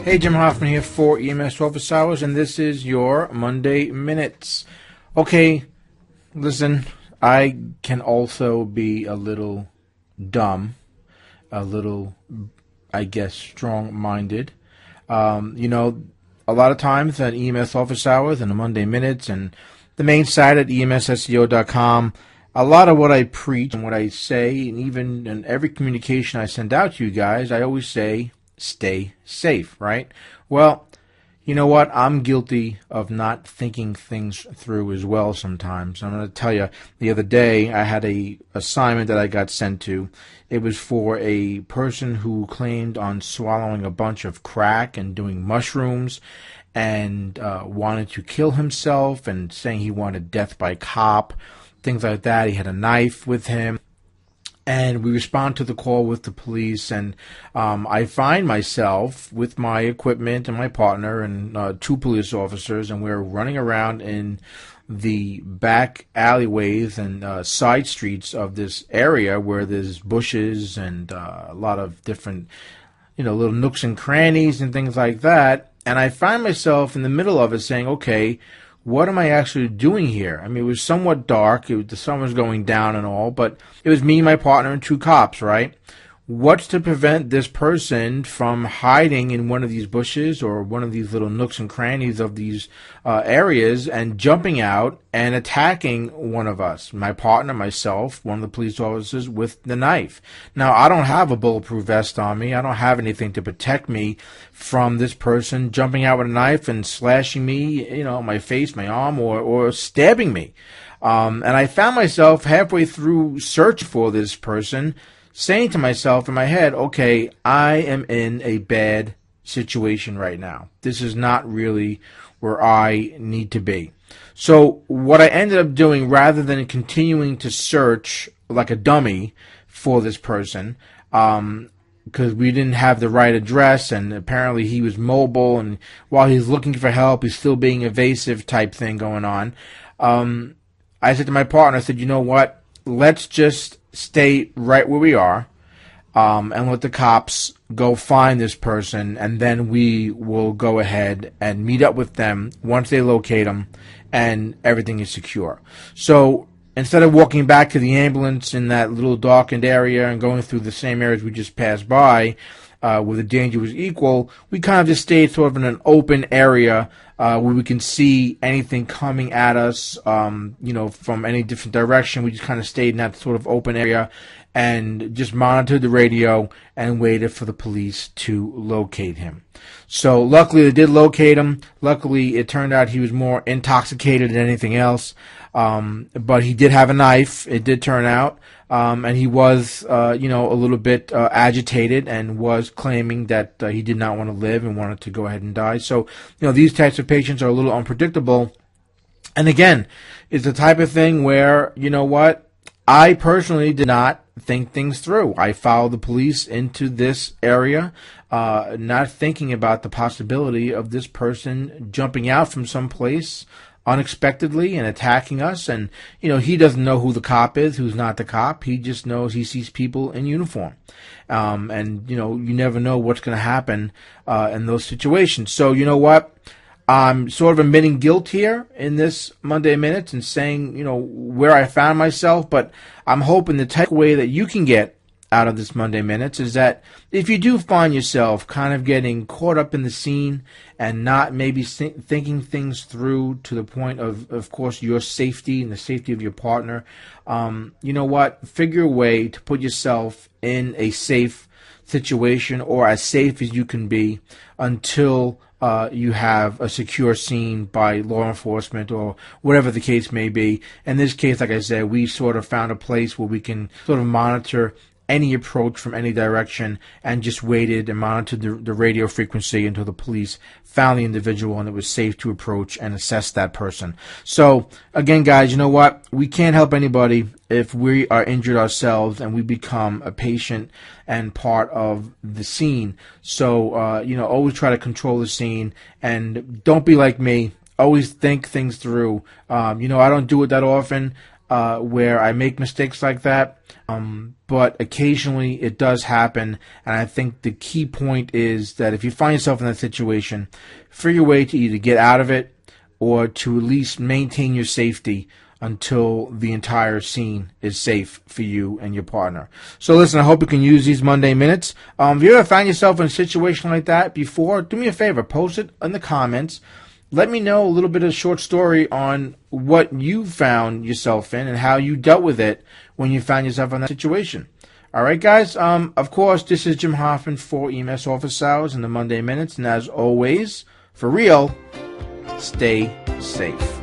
Hey, Jim Hoffman here for EMS Office Hours, and this is your Monday Minutes. Okay, listen, I can also be a little dumb, a little, I guess, strong-minded. A lot of times at EMS Office Hours and the Monday Minutes and the main site at emsseo.com, a lot of what I preach and what I say, and even in every communication I send out to you guys, I always say, stay safe, right? Well, you know what? I'm guilty of not thinking things through as well sometimes. I'm going to tell you, the other day I had a assignment that I got sent to. It was for a person who claimed on swallowing a bunch of crack and doing mushrooms and wanted to kill himself and saying he wanted death by cop, things like that. He had a knife with him. And we respond to the call with the police, and I find myself with my equipment and my partner and two police officers, and we're running around in the back alleyways and side streets of this area where there's bushes and a lot of different, little nooks and crannies and things like that. And I find myself in the middle of it saying, okay, what am I actually doing here? I mean, it was somewhat dark. The sun was going down and all, but it was me, my partner, and two cops, right? What's to prevent this person from hiding in one of these bushes or one of these little nooks and crannies of these areas and jumping out and attacking one of us, my partner, myself, one of the police officers, with the knife? Now, I don't have a bulletproof vest on me. I don't have anything to protect me from this person jumping out with a knife and slashing me, my face, my arm, or stabbing me. And I found myself halfway through search for this person, saying to myself in my head, okay, I am in a bad situation right now. This is not really where I need to be. So what I ended up doing, rather than continuing to search like a dummy for this person, because we didn't have the right address, and apparently he was mobile, and while he's looking for help, he's still being evasive type thing going on. I said to my partner, I said, you know what? Let's just stay right where we are and let the cops go find this person, and then we will go ahead and meet up with them once they locate him and everything is secure. So instead of walking back to the ambulance in that little darkened area and going through the same areas we just passed by where the danger was equal, we kind of just stayed sort of in an open area where we can see anything coming at us, from any different direction. We just kind of stayed in that sort of open area and just monitored the radio and waited for the police to locate him. So luckily they did locate him. Luckily it turned out he was more intoxicated than anything else. But he did have a knife, it did turn out. And he was, a little bit agitated and was claiming that he did not want to live and wanted to go ahead and die. So, these types of patients are a little unpredictable. And again, it's the type of thing where, I personally did not think things through. I followed the police into this area, not thinking about the possibility of this person jumping out from someplace unexpectedly and attacking us. And he doesn't know who the cop is, who's not the cop. He just knows he sees people in uniform, and you never know what's going to happen in those situations. So I'm sort of admitting guilt here in this Monday Minutes and saying where I found myself, but I'm hoping the takeaway that you can get out of this Monday Minutes is that if you do find yourself kind of getting caught up in the scene and not maybe thinking things through to the point of course, your safety and the safety of your partner, figure a way to put yourself in a safe situation, or as safe as you can be, until you have a secure scene by law enforcement or whatever the case may be. In this case, like I said, we sort of found a place where we can sort of monitor any approach from any direction, and just waited and monitored the radio frequency until the police found the individual and it was safe to approach and assess that person. So again, guys, you know what? We can't help anybody if we are injured ourselves and we become a patient and part of the scene. So, always try to control the scene, and don't be like me. Always think things through. I don't do it that often. where I make mistakes like that, but occasionally it does happen, and I think the key point is that if you find yourself in that situation, figure a way to either get out of it or to at least maintain your safety until the entire scene is safe for you and your partner. So listen, I hope you can use these Monday Minutes. If you ever found yourself in a situation like that before, do me a favor, post it in the comments. Let me know a little bit of a short story on what you found yourself in and how you dealt with it when you found yourself in that situation. All right, guys. Of course, this is Jim Hoffman for EMS Office Hours and the Monday Minutes. And as always, for real, stay safe.